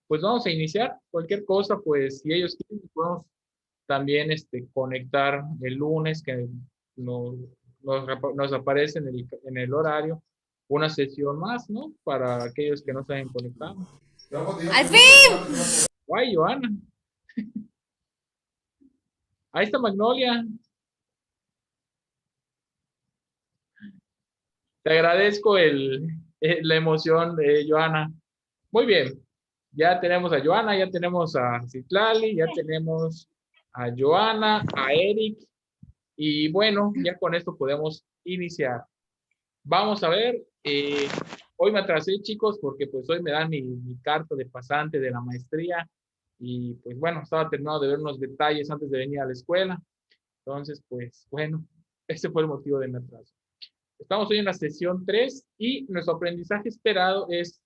vamos a iniciar. Cualquier cosa, pues si ellos quieren, podemos también conectar el lunes que nos, nos aparece en el horario una sesión más, ¿no? Para aquellos que no se hayan conectado. ¡Al fin! Guay, Joana. Ahí está Magnolia. Te agradezco la emoción de Joana. Muy bien. Ya tenemos a Joana, ya tenemos a Citlali, ya tenemos a Joana, a Eric. Y bueno, ya con esto podemos iniciar. Vamos a ver. Hoy me atrasé, chicos, porque pues hoy me dan mi carta de pasante de la maestría. Y pues bueno, estaba terminando de ver unos detalles antes de venir a la escuela. Entonces, pues bueno, ese fue el motivo de mi atraso. Estamos hoy en la sesión 3 y nuestro aprendizaje esperado es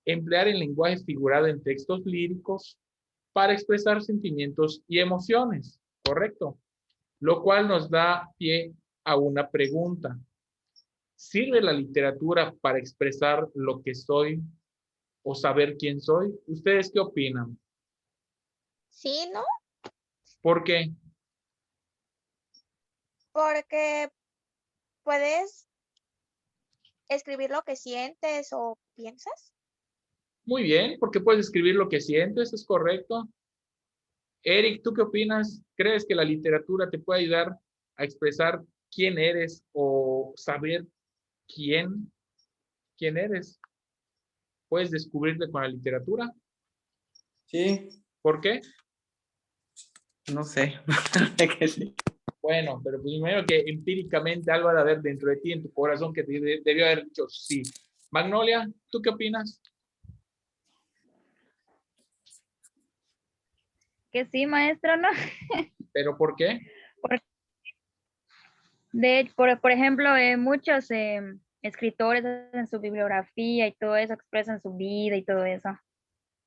emplear el lenguaje figurado en textos líricos para expresar sentimientos y emociones, ¿correcto? Lo cual nos da pie a una pregunta. ¿Sirve la literatura para expresar lo que soy o saber quién soy? ¿Ustedes qué opinan? Sí, ¿no? ¿Por qué? Porque puedes escribir lo que sientes o piensas. Muy bien, porque puedes escribir lo que sientes, es correcto. Eric, ¿tú qué opinas? ¿Crees que la literatura te puede ayudar a expresar quién eres o saber quién eres? ¿Puedes descubrirte con la literatura? Sí, ¿Por qué? no sé. Bueno, pero primero que empíricamente algo ha de haber dentro de ti, en tu corazón, que debió haber dicho sí. Magnolia, ¿tú qué opinas? Que sí, maestro, ¿no? ¿Pero por qué? Por ejemplo, muchos escritores en su bibliografía y todo eso expresan su vida y todo eso.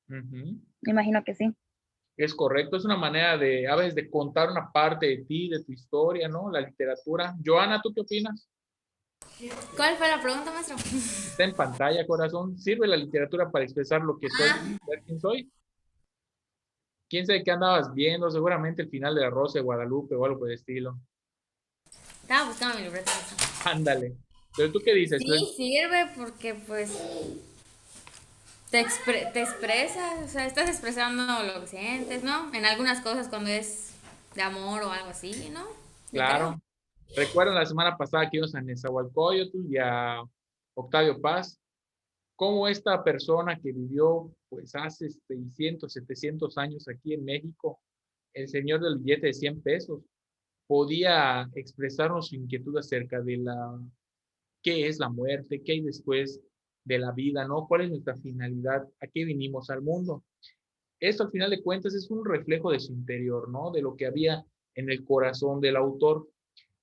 Ujú. Me imagino que sí. Es correcto, es una manera de, a veces, de contar una parte de ti, de tu historia, ¿no? La literatura. Joana, ¿tú qué opinas? ¿Cuál fue la pregunta, maestro? Está en pantalla, corazón. ¿Sirve la literatura para expresar lo que soy, saber quién soy? ¿Quién sabe qué andabas viendo? Seguramente el final de La Rosa de Guadalupe o algo por el estilo. Estaba buscando mi libreta. Ándale. ¿Pero tú qué dices? Sí, sirve porque pues te expresas, o sea, estás expresando lo que sientes, ¿no? En algunas cosas cuando es de amor o algo así, ¿no? Yo creo. Claro. ¿Recuerdan la semana pasada que íbamos a Nezahualcóyotl y a Octavio Paz? Cómo esta persona que vivió pues hace 600, 700 años aquí en México, el señor del billete de 100 pesos, podía expresarnos su inquietud acerca de qué es la muerte, qué hay después de la vida, ¿no? ¿Cuál es nuestra finalidad? ¿A qué vinimos al mundo? Esto al final de cuentas es un reflejo de su interior, ¿no? De lo que había en el corazón del autor.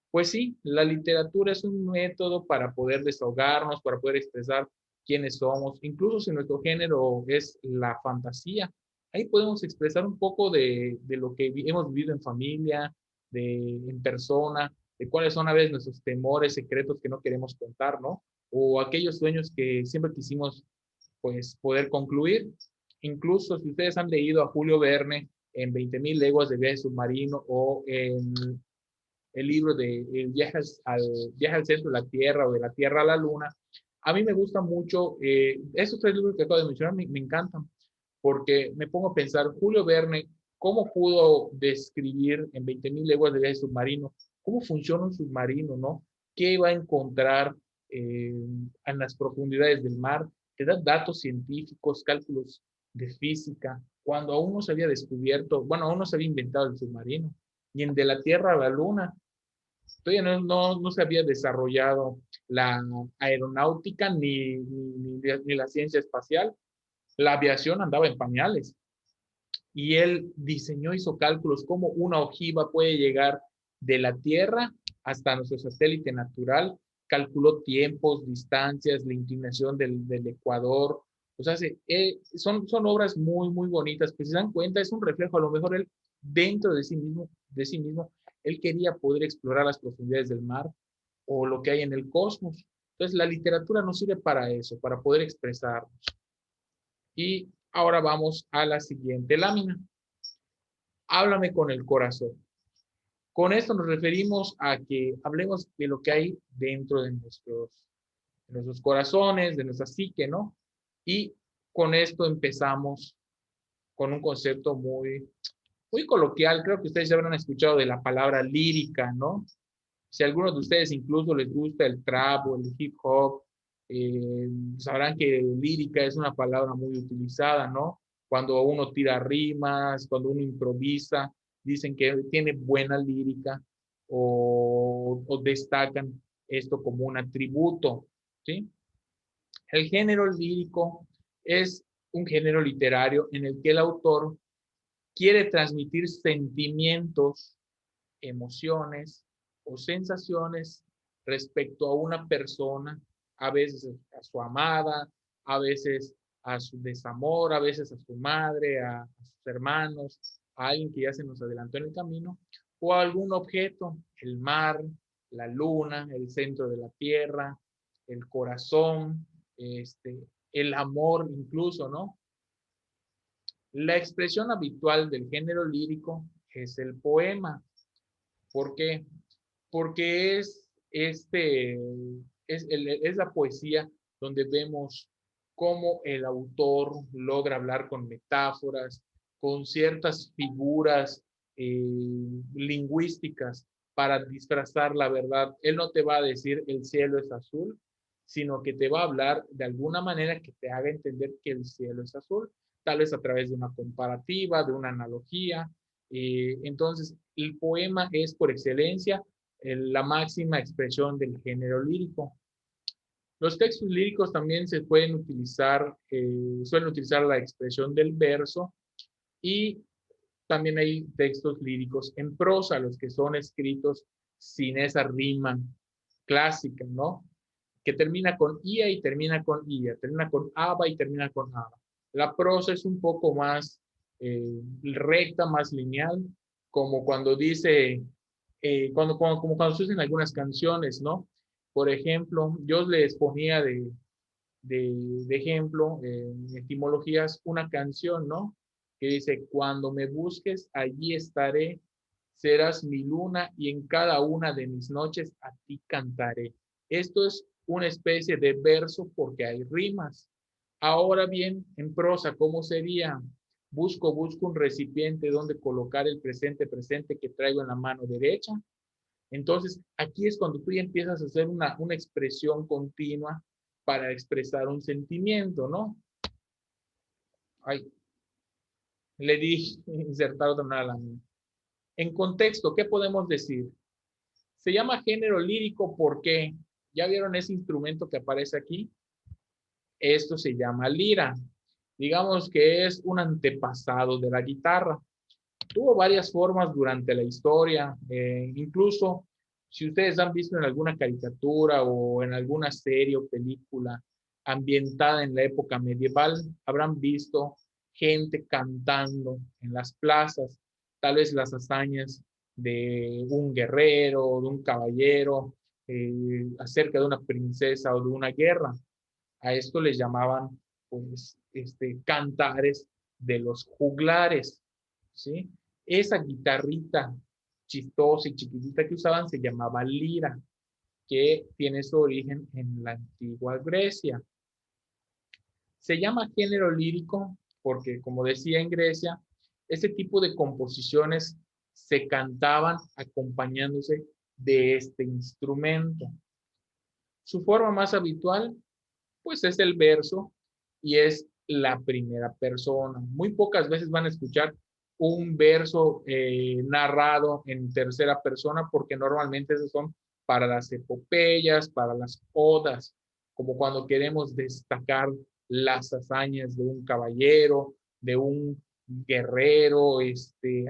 Pues sí, la literatura es un método para poder desahogarnos, para poder expresar quiénes somos, incluso si nuestro género es la fantasía. Ahí podemos expresar un poco de lo que hemos vivido en familia, en persona, de cuáles son a veces nuestros temores secretos que no queremos contar, ¿no? O aquellos sueños que siempre quisimos, pues, poder concluir. Incluso si ustedes han leído a Julio Verne en 20.000 leguas de viaje submarino o en el libro de viaje al centro de la Tierra o de la Tierra a la Luna. A mí me gusta mucho, esos tres libros que acabo de mencionar me encantan, porque me pongo a pensar, Julio Verne, ¿cómo pudo describir en 20.000 leguas de viaje submarino? ¿Cómo funciona un submarino, no? ¿Qué va a encontrar en las profundidades del mar? Te da datos científicos, cálculos de física, cuando aún no se había descubierto, bueno, aún no se había inventado el submarino. Y en de la Tierra a la Luna, todavía no se había desarrollado la aeronáutica ni la ciencia espacial. La aviación andaba en pañales. Y él diseñó, hizo cálculos cómo una ojiva puede llegar de la Tierra hasta nuestro satélite natural. Calculó tiempos, distancias, la inclinación del Ecuador. O sea, son obras muy, muy bonitas, que si se dan cuenta es un reflejo, a lo mejor él dentro de sí mismo, él quería poder explorar las profundidades del mar o lo que hay en el cosmos. Entonces, la literatura nos sirve para eso, para poder expresarnos. Y ahora vamos a la siguiente lámina. Háblame con el corazón. Con esto nos referimos a que hablemos de lo que hay dentro de nuestros corazones, de nuestra psique, ¿no? Y con esto empezamos con un concepto muy coloquial. Creo que ustedes ya habrán escuchado de la palabra lírica, ¿no? Si a algunos de ustedes incluso les gusta el trap o el hip hop, sabrán que lírica es una palabra muy utilizada, ¿no? Cuando uno tira rimas, cuando uno improvisa, dicen que tiene buena lírica o destacan esto como un atributo, ¿sí? El género lírico es un género literario en el que el autor quiere transmitir sentimientos, emociones o sensaciones respecto a una persona, a veces a su amada, a veces a su desamor, a veces a su madre, a sus hermanos, a alguien que ya se nos adelantó en el camino, o a algún objeto, el mar, la luna, el centro de la tierra, el corazón, el amor incluso, ¿no? La expresión habitual del género lírico es el poema. ¿Por qué? Porque es la poesía donde vemos cómo el autor logra hablar con metáforas, con ciertas figuras lingüísticas para disfrazar la verdad. Él no te va a decir el cielo es azul, sino que te va a hablar de alguna manera que te haga entender que el cielo es azul, tal vez a través de una comparativa, de una analogía. Entonces, el poema es por excelencia la máxima expresión del género lírico. Los textos líricos también se pueden utilizar, suelen utilizar la expresión del verso y también hay textos líricos en prosa, los que son escritos sin esa rima clásica, ¿no? Que termina con ia y termina con ia, termina con aba y termina con aba. La prosa es un poco más recta, más lineal, como cuando dice, como cuando se usan algunas canciones, ¿no? Por ejemplo, yo les ponía de ejemplo, en etimologías, una canción, ¿no? Que dice, cuando me busques, allí estaré, serás mi luna y en cada una de mis noches a ti cantaré. Esto es una especie de verso porque hay rimas. Ahora bien, en prosa, ¿cómo sería? Busco un recipiente donde colocar el presente que traigo en la mano derecha. Entonces, aquí es cuando tú ya empiezas a hacer una expresión continua para expresar un sentimiento, ¿no? Ay, le di insertar otra manera a la mía. En contexto, ¿qué podemos decir? Se llama género lírico porque, ¿ya vieron ese instrumento que aparece aquí? Esto se llama lira. Digamos que es un antepasado de la guitarra. Tuvo varias formas durante la historia, incluso si ustedes han visto en alguna caricatura o en alguna serie o película ambientada en la época medieval, habrán visto gente cantando en las plazas, tal vez las hazañas de un guerrero, de un caballero, acerca de una princesa o de una guerra. A esto les llamaban, pues, cantares de los juglares, ¿sí? Esa guitarrita chistosa y chiquitita que usaban se llamaba lira, que tiene su origen en la antigua Grecia. Se llama género lírico porque, como decía en Grecia, ese tipo de composiciones se cantaban acompañándose de este instrumento. Su forma más habitual, pues, es el verso y es la primera persona. Muy pocas veces van a escuchar un verso narrado en tercera persona porque normalmente esos son para las epopeyas, para las odas, como cuando queremos destacar las hazañas de un caballero, de un guerrero,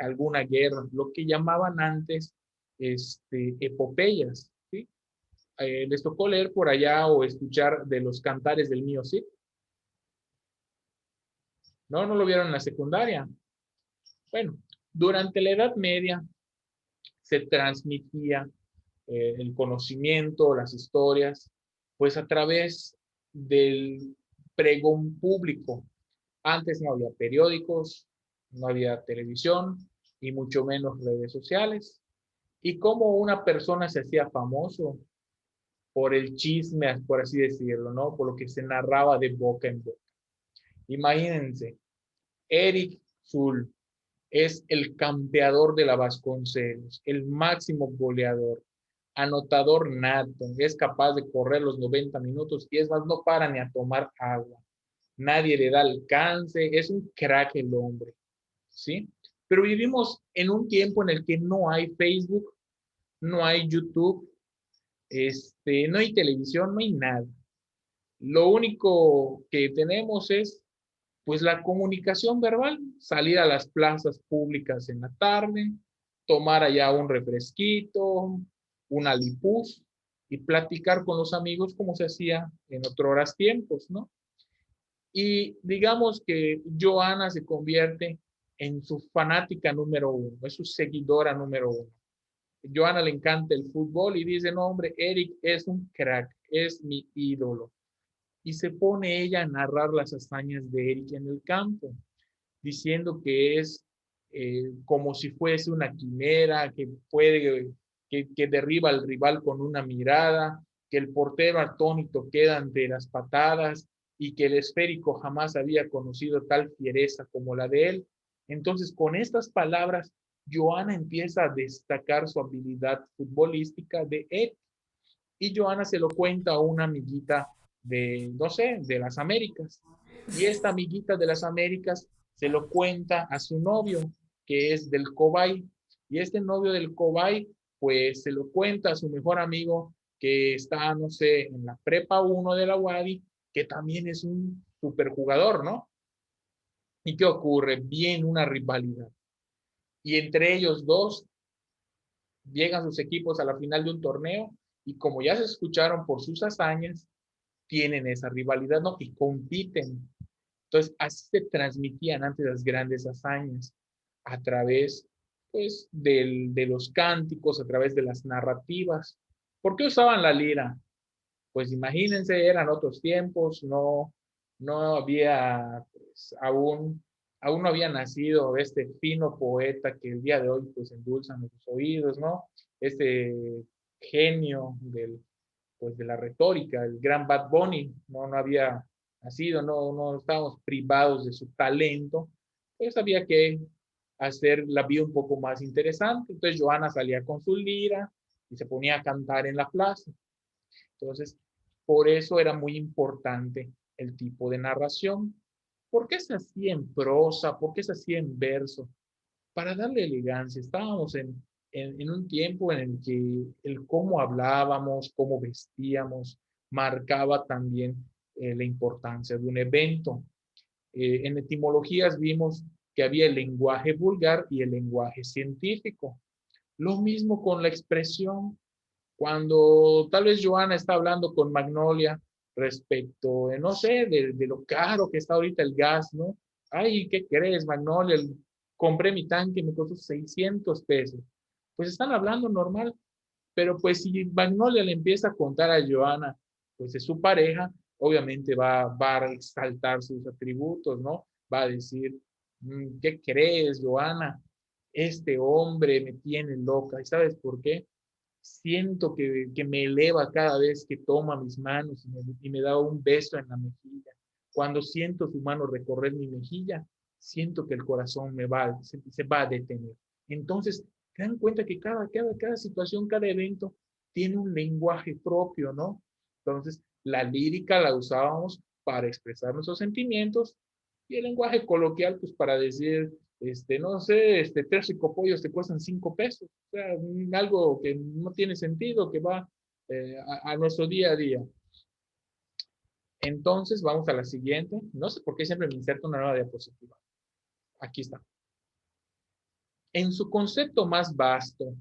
alguna guerra, lo que llamaban antes epopeyas, ¿sí? Les tocó leer por allá o escuchar de los cantares del mío Cid. No, no lo vieron en la secundaria. Bueno, durante la Edad Media se transmitía el conocimiento, las historias, pues a través del pregón público. Antes no había periódicos, no había televisión y mucho menos redes sociales. Y cómo una persona se hacía famoso por el chisme, por así decirlo, ¿no? Por lo que se narraba de boca en boca. Imagínense, Eric Zul es el campeador de la Vasconcelos, el máximo goleador, anotador nato, es capaz de correr los 90 minutos y es más, no para ni a tomar agua. Nadie le da alcance, es un crack el hombre, ¿sí? Pero vivimos en un tiempo en el que no hay Facebook, no hay YouTube, no hay televisión, no hay nada. Lo único que tenemos es pues la comunicación verbal, salir a las plazas públicas en la tarde, tomar allá un refresquito, una lipuz y platicar con los amigos como se hacía en otros tiempos, ¿no? Y digamos que Joana se convierte en su fanática número uno, es su seguidora número uno. Joana le encanta el fútbol y dice, no, hombre, Eric es un crack, es mi ídolo. Y se pone ella a narrar las hazañas de Eric en el campo, diciendo que es como si fuese una quimera, que puede, que derriba al rival con una mirada, que el portero atónito queda ante las patadas y que el esférico jamás había conocido tal fiereza como la de él. Entonces, con estas palabras, Joana empieza a destacar su habilidad futbolística de él. Y Joana se lo cuenta a una amiguita de, no sé, de las Américas. Y esta amiguita de las Américas se lo cuenta a su novio, que es del Cobay. Y este novio del Cobay, pues se lo cuenta a su mejor amigo, que está, no sé, en la prepa 1 de la UADY, que también es un superjugador, ¿no? ¿Y qué ocurre? Viene una rivalidad. Y entre ellos dos llegan sus equipos a la final de un torneo y como ya se escucharon por sus hazañas, tienen esa rivalidad, ¿no? Y compiten. Entonces, así se transmitían antes las grandes hazañas, a través, pues, de los cánticos, a través de las narrativas. ¿Por qué usaban la lira? Pues imagínense, eran otros tiempos, no había, pues, aún no había nacido este fino poeta que el día de hoy, pues, endulza nuestros oídos, ¿no? Este genio pues, de la retórica, el gran Bad Bunny, no había nacido, no estábamos privados de su talento, pues había que hacer la vida un poco más interesante. Entonces Joana salía con su lira y se ponía a cantar en la plaza. Entonces, por eso era muy importante el tipo de narración. ¿Por qué se hacía en prosa? ¿Por qué se hacía en verso? Para darle elegancia. Estábamos en un tiempo en el que el cómo hablábamos, cómo vestíamos, marcaba también la importancia de un evento. En etimologías vimos que había el lenguaje vulgar y el lenguaje científico. Lo mismo con la expresión. Cuando tal vez Joana está hablando con Magnolia respecto, no sé, de lo caro que está ahorita el gas, ¿no? Ay, ¿qué crees, Magnolia? Compré mi tanque, me costó 600 pesos. Pues están hablando normal, pero pues si Magnolia le empieza a contar a Joana, pues de su pareja, obviamente va a exaltar sus atributos, ¿no? Va a decir, ¿qué crees, Joana? Este hombre me tiene loca. ¿Y sabes por qué? Siento que me eleva cada vez que toma mis manos y me da un beso en la mejilla. Cuando siento su mano recorrer mi mejilla, siento que el corazón se va a detener. Entonces, se dan cuenta que cada situación, cada evento tiene un lenguaje propio, ¿no? Entonces, la lírica la usábamos para expresar nuestros sentimientos y el lenguaje coloquial, pues para decir, no sé, 3 picopollos te cuestan 5 pesos. O sea, algo que no tiene sentido, que va a nuestro día a día. Entonces, vamos a la siguiente. No sé por qué siempre me inserto una nueva diapositiva. Aquí está. En su concepto más vasto,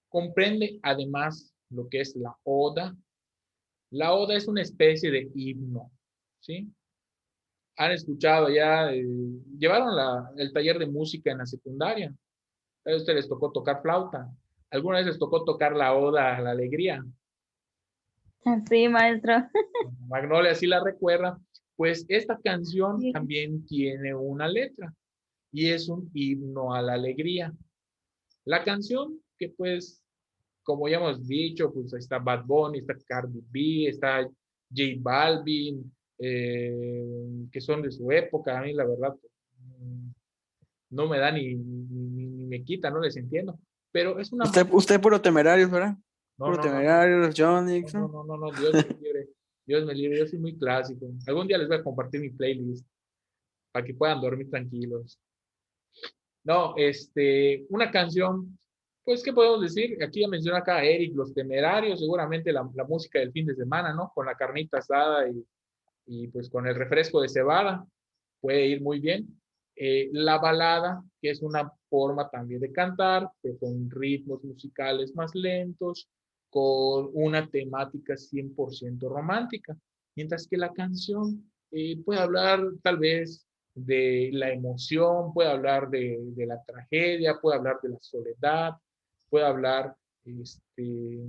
comprende además lo que es la oda. La oda es una especie de himno, ¿sí? Han escuchado ya, llevaron el taller de música en la secundaria. A ustedes les tocó tocar flauta. Alguna vez les tocó tocar la oda a la alegría. Sí, maestro. Magnolia sí la recuerda, Pues esta canción Sí. también tiene una letra y es un himno a la alegría. La canción que pues, como ya hemos dicho, pues está Bad Bunny, está Cardi B, está J Balvin, que son de su época. A mí la verdad mm, no me da ni me quita, no les entiendo. Pero es una Usted puro temerarios, ¿verdad? no, Puro no, no, no, temerarios, Jonix, no, ¿no? no, no, no, Dios me libre. Dios me libre, yo soy muy clásico. Algún día les voy a compartir mi playlist para que puedan dormir tranquilos. No, una canción, pues, ¿qué podemos decir? Aquí ya menciona acá a Eric, Los Temerarios, seguramente la música del fin de semana, ¿no? Con la carnita asada y pues con el refresco de cebada, puede ir muy bien. La balada, que es una forma también de cantar, pero con ritmos musicales más lentos, con una temática 100% romántica, mientras que la canción puede hablar tal vez de la emoción, puede hablar de la tragedia, puede hablar de la soledad, puede hablar este,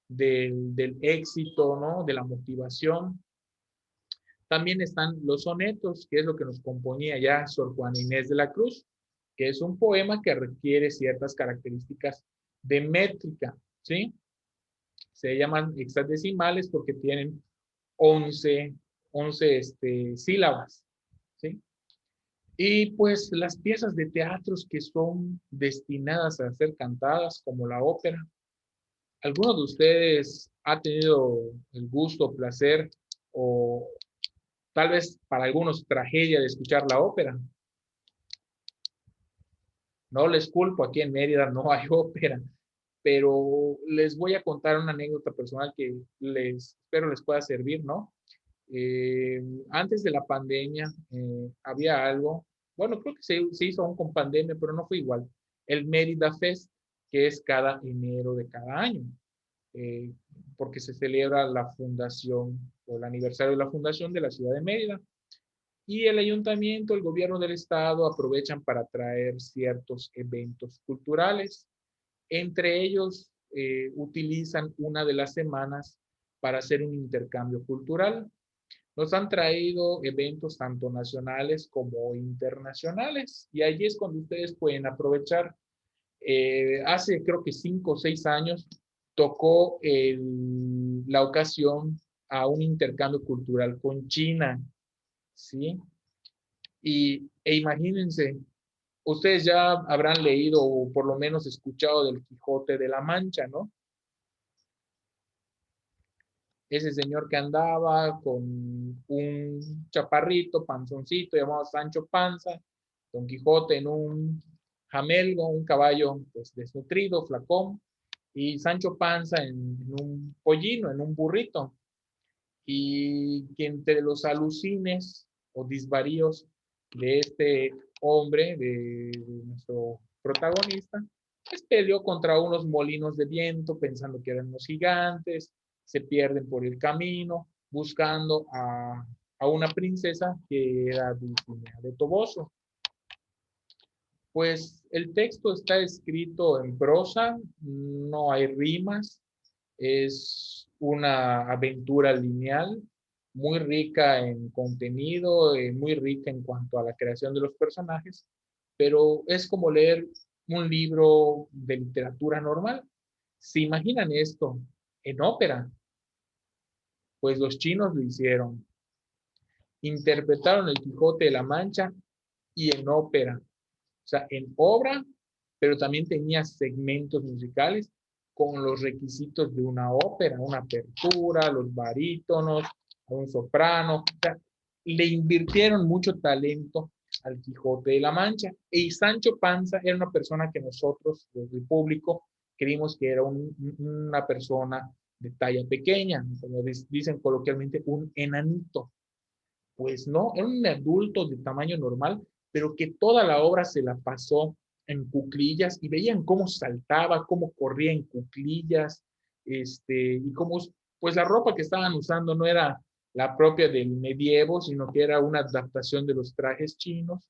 del éxito, ¿no? De la motivación. También están los sonetos, que es lo que nos componía ya Sor Juana Inés de la Cruz, que es un poema que requiere ciertas características de métrica, ¿sí? Se llaman hexadecimales porque tienen 11, 11 sílabas, ¿sí? Y pues las piezas de teatros que son destinadas a ser cantadas, como la ópera. ¿Alguno de ustedes ha tenido el gusto, placer o tal vez para algunos tragedia de escuchar la ópera? No les culpo, aquí en Mérida no hay ópera, pero les voy a contar una anécdota personal que espero les pueda servir, ¿no? Antes de la pandemia había algo, bueno, creo que se hizo aún con pandemia, pero no fue igual. El Mérida Fest, que es cada enero de cada año, eh, porque se celebra la fundación o el aniversario de la fundación de la ciudad de Mérida. Y el ayuntamiento, el gobierno del estado aprovechan para traer ciertos eventos culturales. Entre ellos, utilizan una de las semanas para hacer un intercambio cultural. Nos han traído eventos tanto nacionales como internacionales y allí es cuando ustedes pueden aprovechar. Hace creo que 5 o 6 años tocó la ocasión a un intercambio cultural con China, ¿sí? E imagínense, ustedes ya habrán leído o por lo menos escuchado del Quijote de la Mancha, ¿no? Ese señor que andaba con un chaparrito, panzoncito, llamado Sancho Panza, Don Quijote en un jamelgo, un caballo pues desnutrido, flacón, y Sancho Panza en un pollino, en un burrito, y que entre los alucines o disvaríos de este hombre, de nuestro protagonista, pues peleó contra unos molinos de viento pensando que eran unos gigantes, se pierden por el camino buscando a una princesa que era Dulcinea de Toboso. Pues el texto está escrito en prosa, no hay rimas, es una aventura lineal, muy rica en contenido, muy rica en cuanto a la creación de los personajes, pero es como leer un libro de literatura normal. ¿Se imaginan esto en ópera? Pues los chinos lo hicieron. Interpretaron el Quijote de la Mancha y en ópera. O sea, en obra, pero también tenía segmentos musicales con los requisitos de una ópera, una apertura, los barítonos, un soprano. O sea, le invirtieron mucho talento al Quijote de la Mancha. Y Sancho Panza era una persona que nosotros, desde el público, creímos que era una persona de talla pequeña, como dicen coloquialmente, un enanito. Pues no, era un adulto de tamaño normal, pero que toda la obra se la pasó en cuclillas y veían cómo saltaba, cómo corría en cuclillas, y cómo, pues la ropa que estaban usando no era la propia del medievo, sino que era una adaptación de los trajes chinos.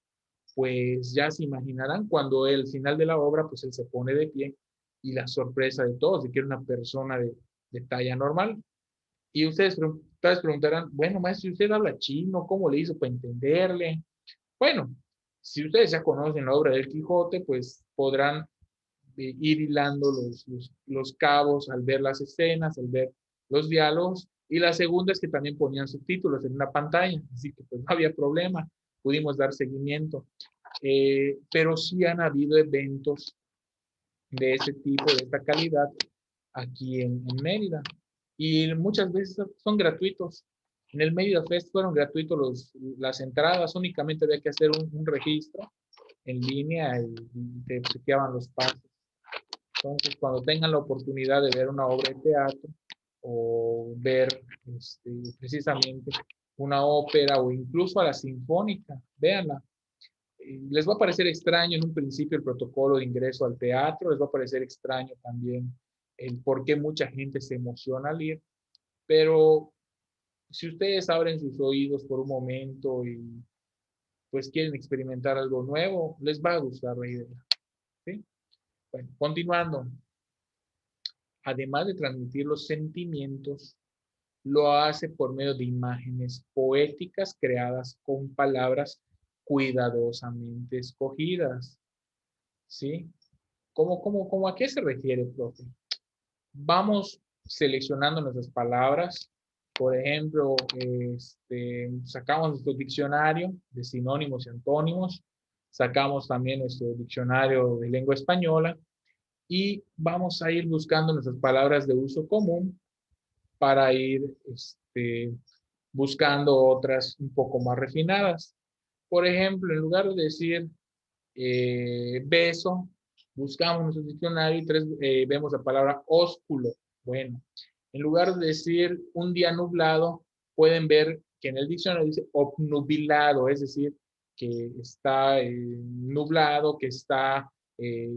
Pues ya se imaginarán cuando el final de la obra, pues él se pone de pie y la sorpresa de todos de que era una persona de talla normal. Y ustedes tal vez preguntarán, bueno, maestro, si usted habla chino, ¿cómo le hizo para entenderle? Bueno, si ustedes ya conocen la obra del Quijote, pues podrán ir hilando los cabos al ver las escenas, al ver los diálogos. Y la segunda es que también ponían subtítulos en una pantalla, así que pues no había problema, pudimos dar seguimiento. Pero sí han habido eventos de ese tipo, de esta calidad, aquí en Mérida. Y muchas veces son gratuitos. En el Mérida Fest fueron gratuitos las entradas, únicamente había que hacer un registro en línea y te chequeaban los pasos. Entonces, cuando tengan la oportunidad de ver una obra de teatro o ver precisamente una ópera o incluso a la sinfónica, véanla. Les va a parecer extraño en un principio el protocolo de ingreso al teatro, les va a parecer extraño también el por qué mucha gente se emociona al ir, pero si ustedes abren sus oídos por un momento y pues quieren experimentar algo nuevo, les va a gustar la idea. ¿Sí? Bueno, continuando. Además de transmitir los sentimientos, lo hace por medio de imágenes poéticas creadas con palabras cuidadosamente escogidas. ¿Sí? ¿Cómo a qué se refiere, profe? Vamos seleccionando nuestras palabras. Por ejemplo, sacamos nuestro diccionario de sinónimos y antónimos, sacamos también nuestro diccionario de lengua española y vamos a ir buscando nuestras palabras de uso común para ir buscando otras un poco más refinadas. Por ejemplo, en lugar de decir beso, buscamos nuestro diccionario y vemos la palabra ósculo. Bueno, en lugar de decir un día nublado, pueden ver que en el diccionario dice obnubilado, es decir, que está nublado, eh,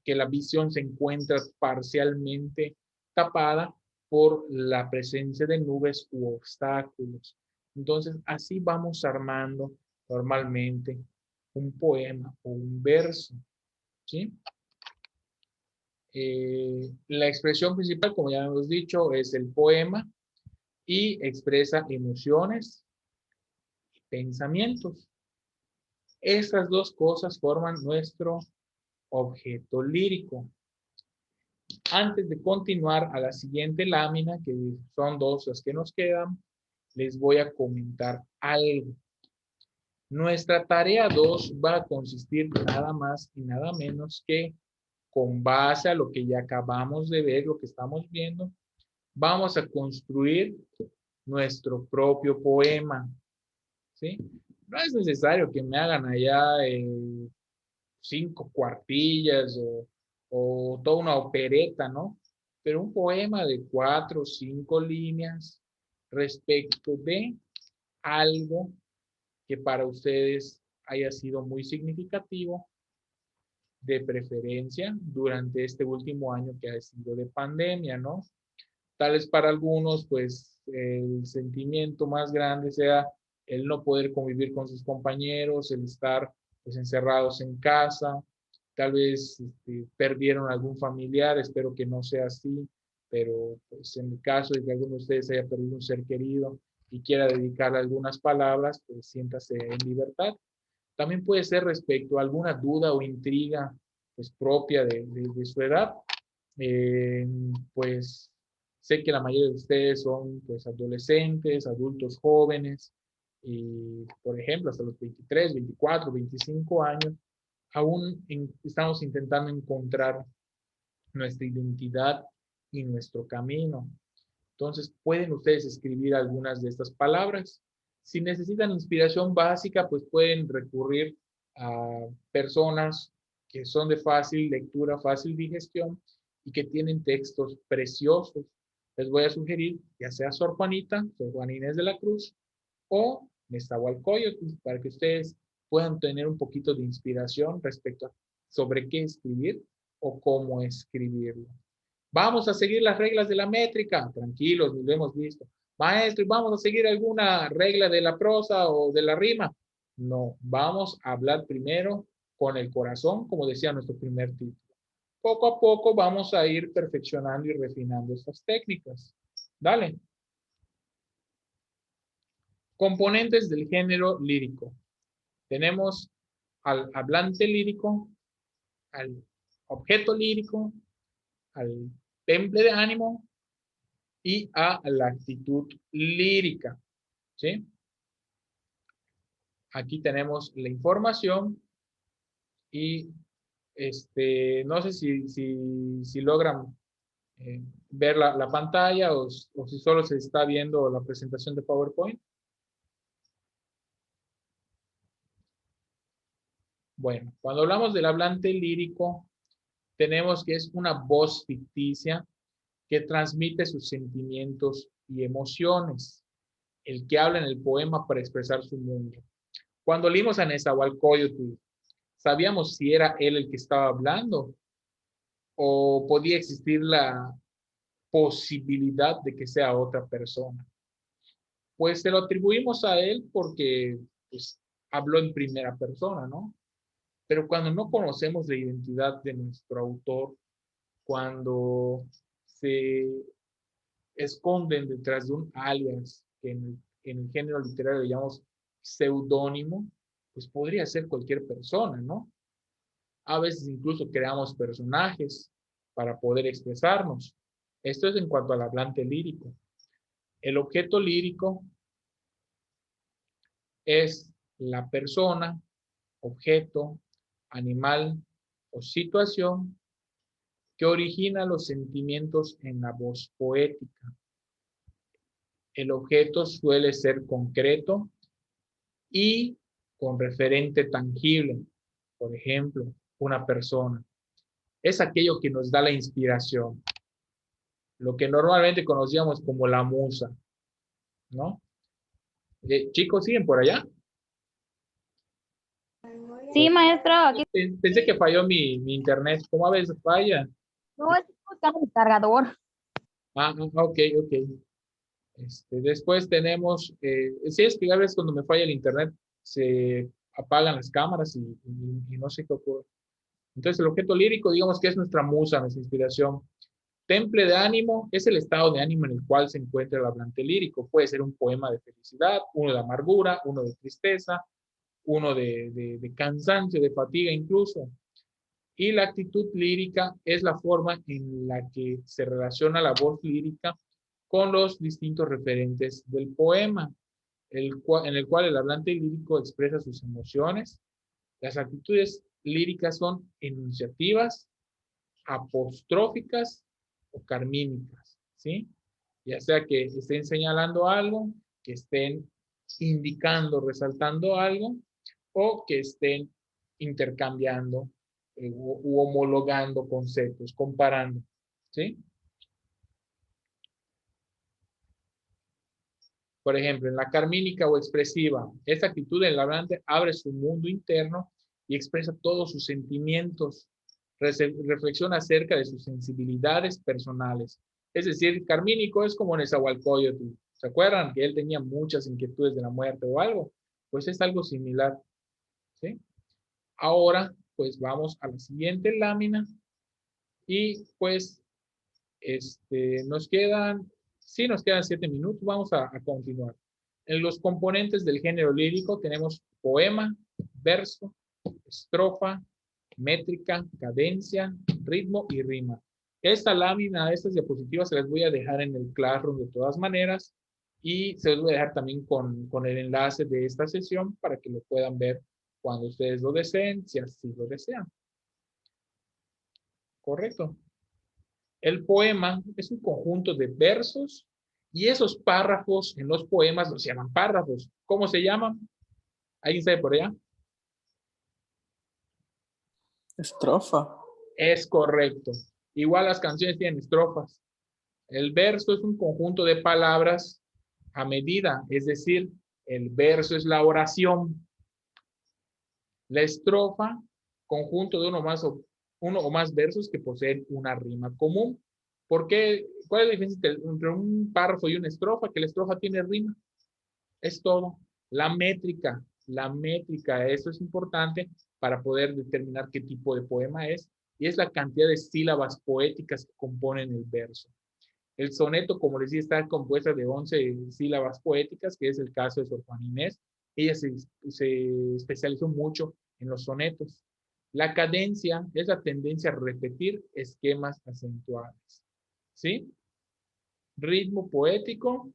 que la visión se encuentra parcialmente tapada por la presencia de nubes u obstáculos. Entonces, así vamos armando normalmente un poema o un verso, ¿sí? La expresión principal, como ya hemos dicho, es el poema y expresa emociones, pensamientos. Estas dos cosas forman nuestro objeto lírico. Antes de continuar a la siguiente lámina, que son dos las que nos quedan, les voy a comentar algo. Nuestra tarea 2 va a consistir nada más y nada menos que con base a lo que ya acabamos de ver, lo que estamos viendo, vamos a construir nuestro propio poema, ¿sí? No es necesario que me hagan allá 5 cuartillas o toda una opereta, ¿no? Pero un poema de 4 o 5 líneas respecto de algo que para ustedes haya sido muy significativo, de preferencia durante este último año que ha sido de pandemia, ¿no? Tal vez para algunos, pues, el sentimiento más grande sea el no poder convivir con sus compañeros, el estar, pues, encerrados en casa, tal vez perdieron algún familiar, espero que no sea así, pero pues en el caso de que alguno de ustedes haya perdido un ser querido y quiera dedicarle algunas palabras, pues siéntase en libertad. También puede ser respecto a alguna duda o intriga pues, propia de su edad. Pues sé que la mayoría de ustedes son pues, adolescentes, adultos jóvenes, y por ejemplo, hasta los 23, 24, 25 años, aún estamos intentando encontrar nuestra identidad y nuestro camino. Entonces, pueden ustedes escribir algunas de estas palabras. Si necesitan inspiración básica, pues pueden recurrir a personas que son de fácil lectura, fácil digestión y que tienen textos preciosos. Les voy a sugerir, ya sea Sor Juanita, Sor Juana Inés de la Cruz o Nezahualcóyotl, para que ustedes puedan tener un poquito de inspiración respecto a sobre qué escribir o cómo escribirlo. Vamos a seguir las reglas de la métrica. Tranquilos, ni lo hemos visto. Maestro, ¿y vamos a seguir alguna regla de la prosa o de la rima? No, vamos a hablar primero con el corazón, como decía nuestro primer título. Poco a poco vamos a ir perfeccionando y refinando estas técnicas. Dale. Componentes del género lírico. Tenemos al hablante lírico, al objeto lírico, al temple de ánimo y a la actitud lírica. ¿Sí? Aquí tenemos la información y no sé si logran ver la pantalla o si solo se está viendo la presentación de PowerPoint. Bueno, cuando hablamos del hablante lírico, tenemos que es una voz ficticia que transmite sus sentimientos y emociones, el que habla en el poema para expresar su mundo. Cuando leímos a Nezahualcóyotl, ¿sabíamos si era él el que estaba hablando o podía existir la posibilidad de que sea otra persona? Pues se lo atribuimos a él porque pues, habló en primera persona, ¿no? Pero cuando no conocemos la identidad de nuestro autor, cuando se esconden detrás de un alias que en el género literario le llamamos seudónimo, pues podría ser cualquier persona, ¿no? A veces incluso creamos personajes para poder expresarnos. Esto es en cuanto al hablante lírico. El objeto lírico es la persona, objeto, animal o situación que origina los sentimientos en la voz poética. El objeto suele ser concreto y con referente tangible. Por ejemplo, una persona. Es aquello que nos da la inspiración. Lo que normalmente conocíamos como la musa, ¿no? Chicos, ¿siguen por allá? Sí, maestro, aquí Pensé que falló mi internet. ¿Cómo a veces falla? no estoy buscando mi cargador. Ok. Después tenemos, sí, es que a veces cuando me falla el internet se apagan las cámaras y no sé qué ocurre. Entonces el objeto lírico, digamos que es nuestra musa, nuestra inspiración. Temple de ánimo es el estado de ánimo en el cual se encuentra el hablante lírico. Puede ser un poema de felicidad, uno de amargura, uno de tristeza, uno de cansancio, de fatiga incluso. Y la actitud lírica es la forma en la que se relaciona la voz lírica con los distintos referentes del poema, en el cual el hablante lírico expresa sus emociones. Las actitudes líricas son enunciativas, apostróficas o carmínicas, ¿sí? Ya sea que estén señalando algo, que estén indicando, resaltando algo, o que estén intercambiando u homologando conceptos, comparando, ¿sí? Por ejemplo, en la carmínica o expresiva, esta actitud del hablante abre su mundo interno y expresa todos sus sentimientos, reflexiona acerca de sus sensibilidades personales. Es decir, carmínico es como Nezahualcóyotl. ¿Se acuerdan que él tenía muchas inquietudes de la muerte o algo? Pues es algo similar, ¿sí? Ahora, pues vamos a la siguiente lámina y pues nos quedan 7 minutos, vamos a continuar. En los componentes del género lírico tenemos poema, verso, estrofa, métrica, cadencia, ritmo y rima. Esta lámina, estas diapositivas se las voy a dejar en el Classroom de todas maneras y se las voy a dejar también con el enlace de esta sesión para que lo puedan ver cuando ustedes lo deseen, si así lo desean. ¿Correcto? El poema es un conjunto de versos y esos párrafos en los poemas los llaman párrafos. ¿Cómo se llaman? ¿Alguien sabe por allá? Estrofa. Es correcto. Igual las canciones tienen estrofas. El verso es un conjunto de palabras a medida, es decir, el verso es la oración. La estrofa, conjunto de uno o más versos que poseen una rima común. ¿Por qué? ¿Cuál es la diferencia entre un párrafo y una estrofa? Que la estrofa tiene rima. Es todo. La métrica, eso es importante para poder determinar qué tipo de poema es, y es la cantidad de sílabas poéticas que componen el verso. El soneto, como les decía, está compuesta de 11 sílabas poéticas, que es el caso de Sor Juana Inés. Ella se especializó mucho en los sonetos. La cadencia es la tendencia a repetir esquemas acentuales. ¿Sí? Ritmo poético.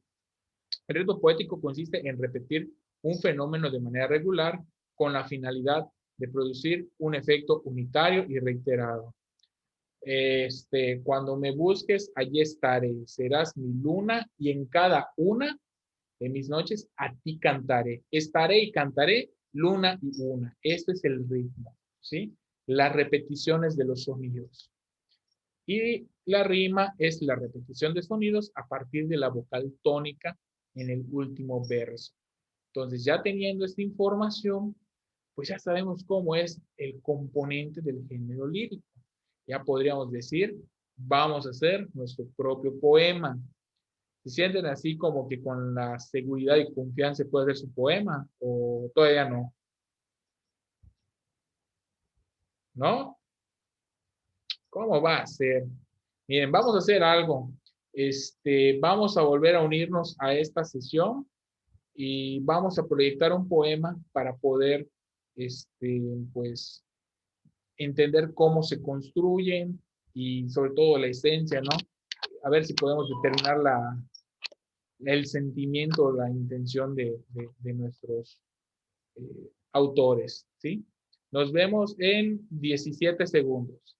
El ritmo poético consiste en repetir un fenómeno de manera regular con la finalidad de producir un efecto unitario y reiterado. Cuando me busques, allí estaré, serás mi luna y en cada una de mis noches a ti cantaré. Estaré y cantaré, luna y una. Este es el ritmo, ¿sí? Las repeticiones de los sonidos. Y la rima es la repetición de sonidos a partir de la vocal tónica en el último verso. Entonces, ya teniendo esta información, pues ya sabemos cómo es el componente del género lírico. Ya podríamos decir, vamos a hacer nuestro propio poema. ¿Se sienten así como que con la seguridad y confianza puede hacer su poema? ¿O todavía no? ¿No? ¿Cómo va a ser? Miren, vamos a hacer algo. Vamos a volver a unirnos a esta sesión y vamos a proyectar un poema para poder, pues, entender cómo se construyen y sobre todo la esencia, ¿no? A ver si podemos determinar el sentimiento, la intención de nuestros autores, ¿sí? Nos vemos en 17 segundos.